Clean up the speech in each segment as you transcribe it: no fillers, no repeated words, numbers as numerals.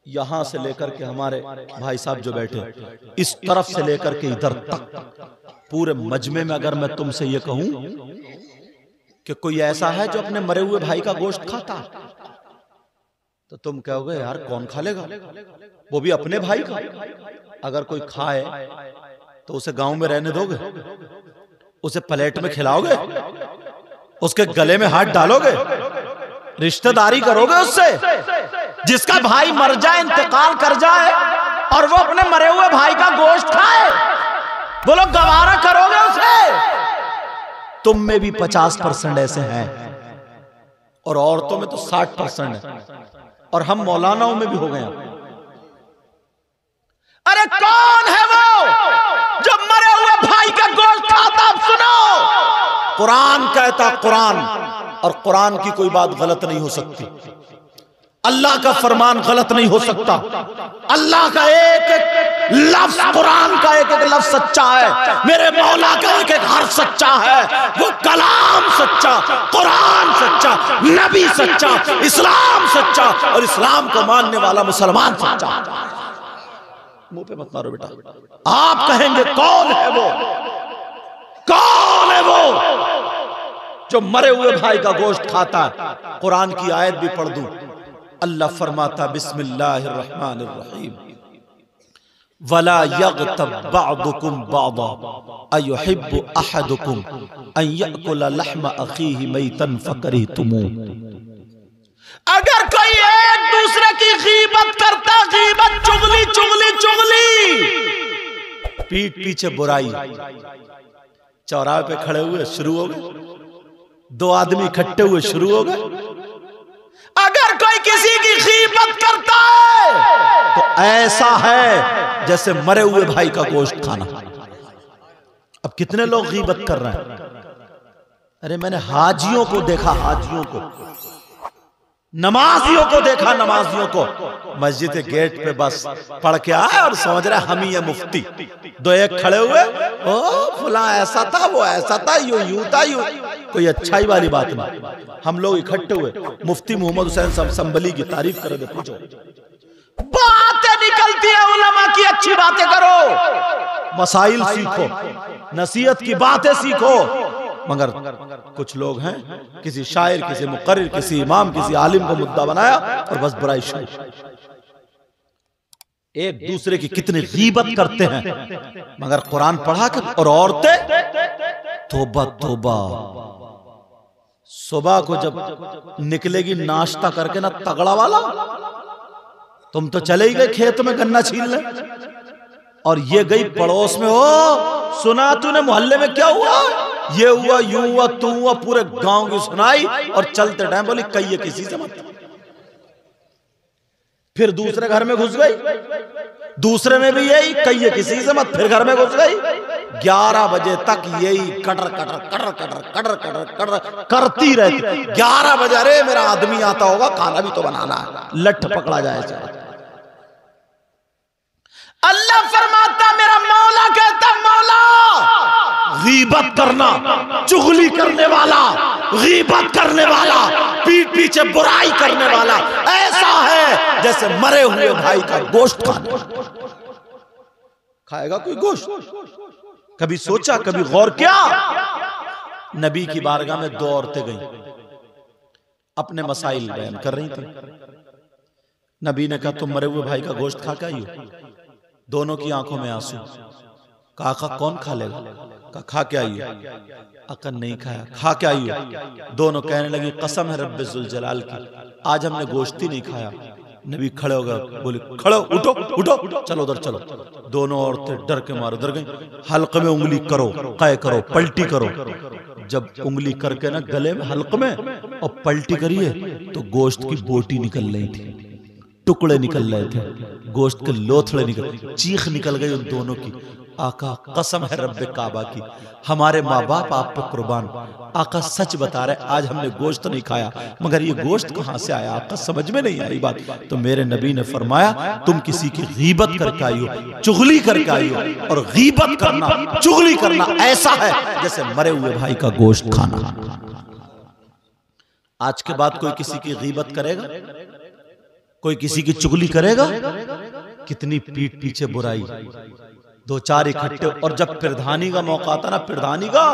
यहां से लेकर के हमारे भाई साहब जो बैठे, इस तरफ से लेकर के इधर तक पूरे मजमे में अगर मैं तुमसे ये कहूं कि कोई ऐसा है जो अपने मरे हुए भाई का गोश्त खाता, तो तुम कहोगे यार कौन खा लेगा, वो भी अपने भाई का। अगर कोई खाए तो उसे गांव में रहने दोगे? उसे प्लेट में खिलाओगे? उसके गले में हाथ डालोगे? रिश्तेदारी करोगे उससे? जिसका भाई मर जाए, इंतकाल कर जाए और वो अपने मरे हुए भाई का गोश्त खाए, बोलो गवारा करोगे उसे? तुम में भी 50% ऐसे हैं और औरतों में तो 60% है, और हम मौलानाओं में भी हो गए। अरे कौन है वो जो मरे हुए भाई का गोश्त खाता? अब सुनो, कुरान कहता, कुरान, और कुरान की कोई बात गलत नहीं हो सकती, अल्लाह का फरमान गलत नहीं हो सकता। अल्लाह का एक एक लफ्ज, कुरान का एक एक लफ्ज सच्चा है, मेरे मौला का एक एक हर्फ सच्चा है। वो कलाम सच्चा, कुरान सच्चा, नबी सच्चा, इस्लाम सच्चा, और इस्लाम को मानने वाला मुसलमान सच्चा। मुंह पे मत मारो बेटा। आप कहेंगे कौन है वो, कौन है वो जो मरे हुए भाई का गोश्त खाता है? कुरान की आयत भी पढ़ दूं। अल्लाह फरमाता बिस्मिल्लाहिर्रहमानिर्रहीम, वला यग़तब बअदुकुम बअदा अयुहिब्बु अहदुकुम अन यअकुल लहम अखीहि मैतन फकरिहतुमू। अगर कोई एक दूसरे की गीबत करता, गीबत चुगली चुगली चुगली, पीठ पीछे बुराई, चौराहे पे खड़े हुए शुरू हो गए, दो आदमी इकट्ठे हुए शुरू हो गए। अगर कोई किसी की गीबत करता है तो ऐसा है जैसे मरे हुए भाई का गोश्त खाना। अब कितने लोग गीबत कर रहे हैं? अरे मैंने हाजियों को देखा, हाजियों को, नमाजियों को देखा, नमाजियों को मस्जिद के गेट पे बस पढ़ के आए और समझ रहे हम ही है मुफ्ती। दो एक खड़े हुए, ओ फला ऐसा था, वो ऐसा था, यूं था, यूं। कोई अच्छाई वाली बात नहीं। हम लोग इकट्ठे हुए, मुफ्ती मोहम्मद हुसैन संभली की तारीफ कर दे, पूछो। बातें निकलती है उलमा की, अच्छी बातें करो, मसाइल सीखो, नसीहत की बातें सीखो। मगर कुछ लोग हैं, किसी शायर, किसी मुकर्रिर, किसी इमाम, किसी आलिम को मुद्दा बनाया और बस बुराई शुरू। एक दूसरे की कितनी गीबत करते हैं, मगर कुरान पढ़ा के। और औरतें तौबा तौबा, सुबह को जब निकलेगी नाश्ता करके ना तगड़ा वाला, तुम तो चले ही गए खेत में गन्ना छीलने, और ये गई पड़ोस में, ओ सुना तूने मोहल्ले में क्या हुआ, ये हुआ, यूं हुआ, तू हुआ, पूरे गांव की सुनाई, और चलते टाइम बोली कहिए किसी से मत। फिर दूसरे घर में घुस गई, दूसरे में भी यही, कहिए किसी से मत, फिर घर में घुस गई। 11 बजे तक यही cutter cutter cutter cutter cutter cutter cutter करती रहती। 11 बजे, अरे मेरा आदमी आता होगा, खाना भी तो बनाना है, लठ पकड़ा जाए। अल्लाह फरमाता, मेरा मौला कहता, मौला गीबत करना, चुगली करने वाला, गीबत करने वाला, पीठ पीछे बुराई करने वाला ऐसा है जैसे मरे हुए भाई का गोश्त खाना। खाएगा कोई गोश्त? कभी सोचा, कभी गौर किया? नबी की बारगाह में 2 औरतें गईं, अपने मसाइल बयान कर रही थी। नबी ने कहा तुम मरे हुए भाई का गोश्त खा के आई हो? दोनों की आंखों में आंसू। कहा कौन खा लेगा? कहा खा के आई हो? आका नहीं खाया। खा के आई हो? दोनों कहने लगी कसम है रब्बे जुल जलाल की, आज हमने गोश्त ही नहीं खाया। नबी खड़े हो गए, बोले खड़ो, उठो उठो, चलो उधर चलो। दोनों औरतें डर के मारे उधर गई। हल्क में उंगली करो, कै करो, पलटी करो। जब उंगली करके ना गले में, हल्क में, और पलटी करिए तो गोश्त की बोटी निकल रही थी, टुकड़े निकल रहे थे, गोश्त के लोथड़े निकल, चीख निकल गई उन दोनों की। आका कसम है रब्बे काबा की, हमारे माँ बाप आप पे कुर्बान, आका सच बता रहे, आज हमने गोश्त नहीं खाया, मगर ये गोश्त कहाँ से आया? आका समझ में नहीं आई बात। तो मेरे नबी ने फरमाया तुम किसी की गीबत करके आई हो, चुगली करके आई हो, और गीबत करना, चुगली करना ऐसा है जैसे मरे हुए भाई का गोश्त खाना। आज के बाद कोई किसी की गीबत करेगा? कोई किसी की चुगली करेगा, कितनी पीठ पीछे बुराई, दो चार इकट्ठे। और जब प्रधानी का मौका आता ना, प्रधानी का,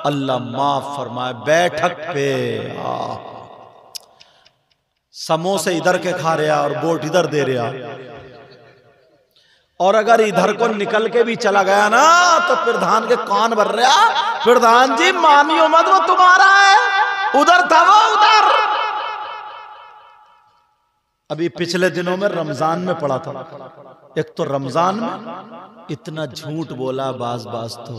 अल्लाह माफ फरमाए, बैठक पे समोसे इधर के खा रहा और वोट इधर दे रहा, और अगर इधर को निकल के भी चला गया ना तो प्रधान के कान भर रहा, प्रधान जी मानियो मत, वो तुम्हारा है, उधर था वो उधर। अभी पिछले दिनों में रमजान में पढ़ा था, एक तो रमजान में इतना झूठ बोला, बाज तो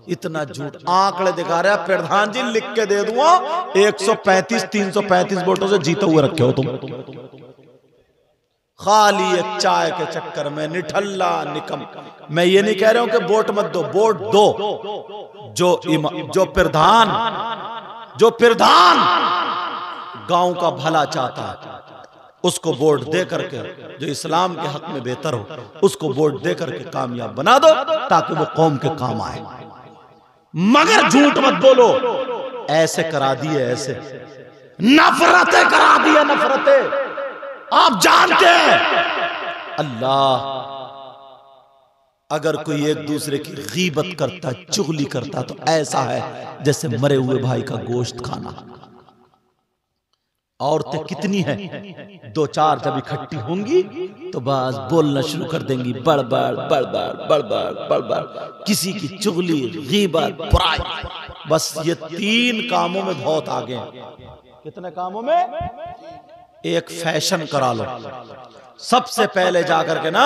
इतना झूठ, आंकड़े दिखा रहा, प्रधान जी लिख के दे दूंगा 135-335 वोटों से जीते हुए रखे हो तुम। खाली एक चाय के चक्कर में निठल्ला निकम। मैं ये नहीं कह रहा हूं कि वोट मत दो, वोट दो। जो प्रधान गांव का भला चाहता है उसको वोट दे करके, जो इस्लाम के हक में बेहतर हो उसको वोट दे करके कामयाब बना दो, ताकि वो कौम के काम आए। मगर झूठ मत बोलो। ऐसे करा दिए, ऐसे नफरतें करा दिए, नफरतें आप जानते हैं। अल्लाह, अगर कोई एक दूसरे की गीबत करता, चुगली करता, तो ऐसा है जैसे मरे हुए भाई का गोश्त खाना। औरतें कितनी हैं, दो चार जब इकट्ठी होंगी तो बस बोलना शुरू कर देंगी, बड़बड़ बड़बड़ बड़बड़ बड़बड़, किसी की चुगली, गीबत, बुराई। बस ये 3 कामों में बहुत आगे हैं। कितने कामों में? एक फैशन करा लो। सबसे पहले जाकर के ना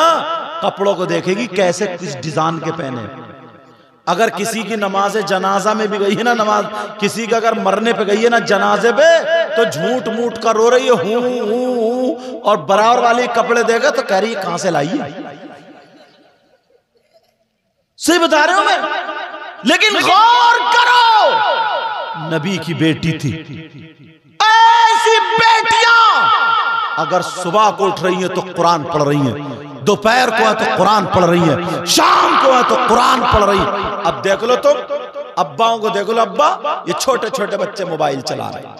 कपड़ों को देखेगी कैसे किस डिजाइन के पहने। अगर किसी की नमाज जनाजा में भी गई है ना, नमाज किसी का अगर मरने पे गई है ना जनाजे पे, तो झूठ मूठ कर रो रही है, हूं, और बराबर वाले कपड़े देगा तो कह रही है कहां से लाई है। सही बता रहे हो मैं। लेकिन गौर करो, नबी की बेटी थी। ऐसी बेटियां अगर सुबह को उठ रही है तो कुरान पढ़ रही है, दोपहर को है तो कुरान पढ़ रही है, शाम को है तो कुरान पढ़ रही है। अब देख लो तो अब्बाओं को देख लो, अब्बा ये छोटे छोटे बच्चे मोबाइल चला रहे हैं,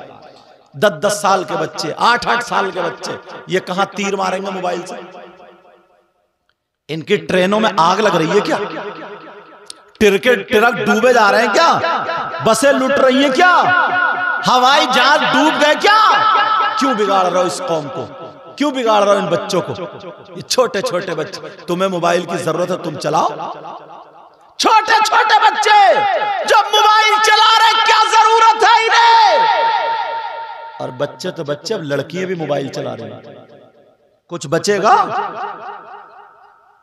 10-10 साल के बच्चे, 8-8 साल के बच्चे, ये कहां तीर मारेंगे मोबाइल से? इनकी ट्रेनों में आग लग रही है क्या? ट्रक डूबे जा रहे हैं क्या? बसें लुट रही हैं क्या? हवाई जहाज डूब गए क्या? क्यों बिगाड़ रहे हो इस कौम को? क्यों बिगाड़ रहे हो इन बच्चों को? ये छोटे छोटे बच्चे, तुम्हें मोबाइल की जरूरत है, तुम चलाओ। छोटे छोटे बच्चे जब मोबाइल चला रहे, क्या जरूरत है इन्हें? और बच्चे तो बच्चे, अब लड़कियां भी मोबाइल चला रही हैं। कुछ बचेगा?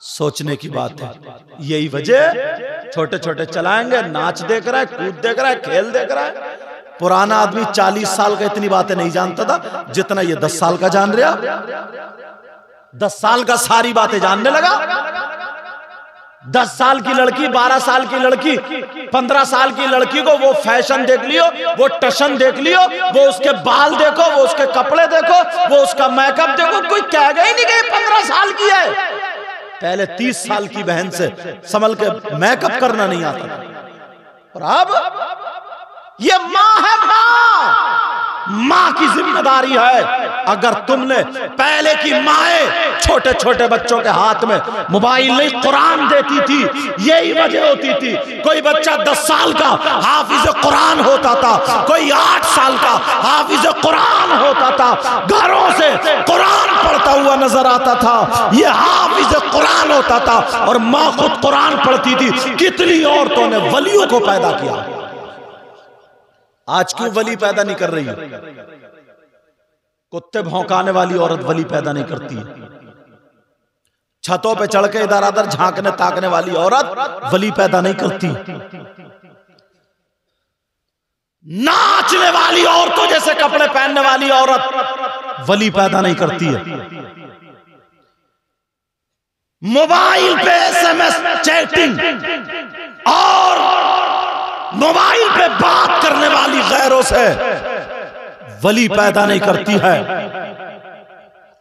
सोचने की बात है। यही वजह, छोटे छोटे चलाएंगे, नाच देख रहा है, कूद देख रहा है, खेल देख रहा है। पुराना आदमी 40 साल का इतनी बातें नहीं जानता था जितना ये 10 साल का जान रहा। 10 साल का सारी बातें जानने लगा। 10 साल की लड़की, 12 साल की लड़की, 15 साल की लड़की को वो फैशन देख लियो, वो टशन देख लियो, वो उसके बाल देखो, वो उसके कपड़े देखो, वो उसका मेकअप देखो, कोई कहेगा ही नहीं कि 15 साल की है। पहले 30 साल की बहन से संभल के मेकअप करना नहीं आता था, और अब ये माँ है, माँ की जिम्मेदारी है। अगर तुमने पहले की माएं छोटे छोटे बच्चों के हाथ में मोबाइल नहीं, कुरान देती थी, यही वजह होती थी। कोई बच्चा 10 साल का हाफिज कुरान होता था, कोई 8 साल का हाफिज कुरान होता था, घरों से कुरान पढ़ता हुआ नजर आता था, ये हाफिज कुरान होता था, और माँ खुद कुरान पढ़ती थी। कितनी औरतों ने वलियों को पैदा किया। आज क्यों वली पैदा नहीं कर रही है? कुत्ते भौंकाने वाली औरत वली पैदा नहीं करती है। छतों पे चढ़ के इधर उधर झांकने ताकने वाली औरत वली पैदा नहीं करती। नाचने वाली औरतों जैसे कपड़े पहनने वाली औरत वली पैदा नहीं करती है। मोबाइल पे SMS चैटिंग और मोबाइल पे बात करने वाली गैरों से वली पैदा नहीं करती है।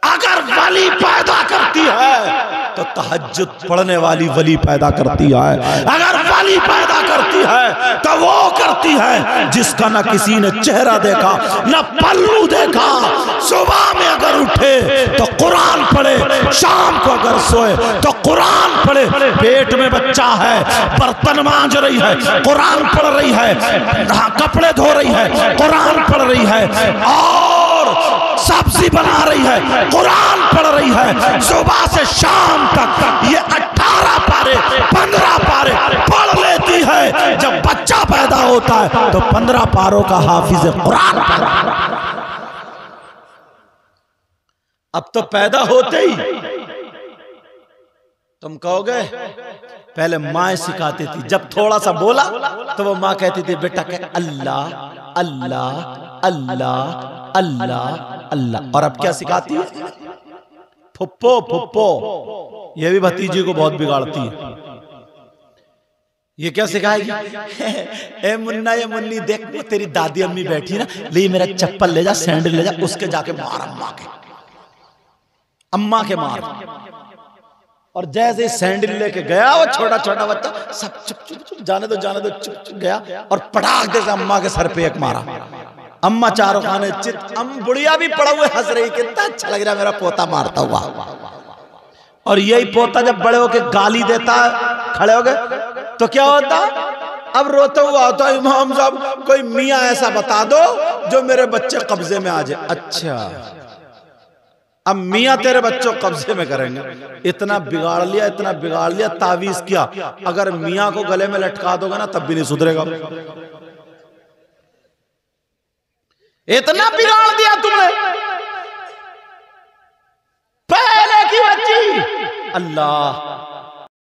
अगर वली पैदा करती है तो तहज्जुद पढ़ने वाली वली पैदा करती है। अगर वली पैदा करती है तो वो करती है जिसका ना किसी ने चेहरा देखा ना पल्लू देखा। सुबह में अगर उठे तो कुरान पढ़े, शाम को अगर सोए तो कुरान पढ़े। पेट में बच्चा है, बर्तन मांज रही है, कुरान पढ़ रही है, कपड़े धो रही है, कुरान पढ़ रही है, और सब्जी बना रही है, कुरान पढ़ रही है। सुबह से शाम तक ये 18 पारे 15 पारे पढ़ लेती है। जब बच्चा पैदा होता है तो 15 पारों का हाफिज कुरान पढ़। अब तो पैदा होते ही तुम कहोगे पहले माँ सिखाती थी, जब थोड़ा सा बोला तो वो माँ कहती थी बेटा कह अल्लाह अल्लाह अल्लाह अल्लाह अल्लाह। और अब क्या सिखाती है? फुप्पो फुप्पो। ये भी भतीजी को बहुत बिगाड़ती है। ये क्या सिखाएगी? ए मुन्ना ये मुन्नी देख तेरी दादी अम्मी बैठी ना, ले मेरा चप्पल ले जा, सैंडल ले जा, उसके जाके मार अम्मा के मार। और जैसे सैंडल लेके गया वो छोटा छोटा बच्चा सब चुप चुप चुप जाने दो चुप चुप गया और पटाख दे से अम्मा के सर पे एक मारा। अम्मा चारों खाने चित, बुढ़िया भी पड़ा हुए हंस रही, कितना अच्छा लग रहा मेरा पोता मारता हुआ। और यही पोता जब बड़े होके गाली देता खड़े हो गए तो क्या होता? अब रोता हुआ होता इमाम साहब कोई मियाँ ऐसा बता दो जो मेरे बच्चे कब्जे में आ जाए। अच्छा अब मियाँ तेरे बच्चों कब्जे में करेंगे। इतना बिगाड़ लिया, तावीज किया। अगर मियाँ को गले में लटका दोगे ना तब भी नहीं सुधरेगा। इतना बिगाड़ दिया तुमने। पहले की बच्ची अल्लाह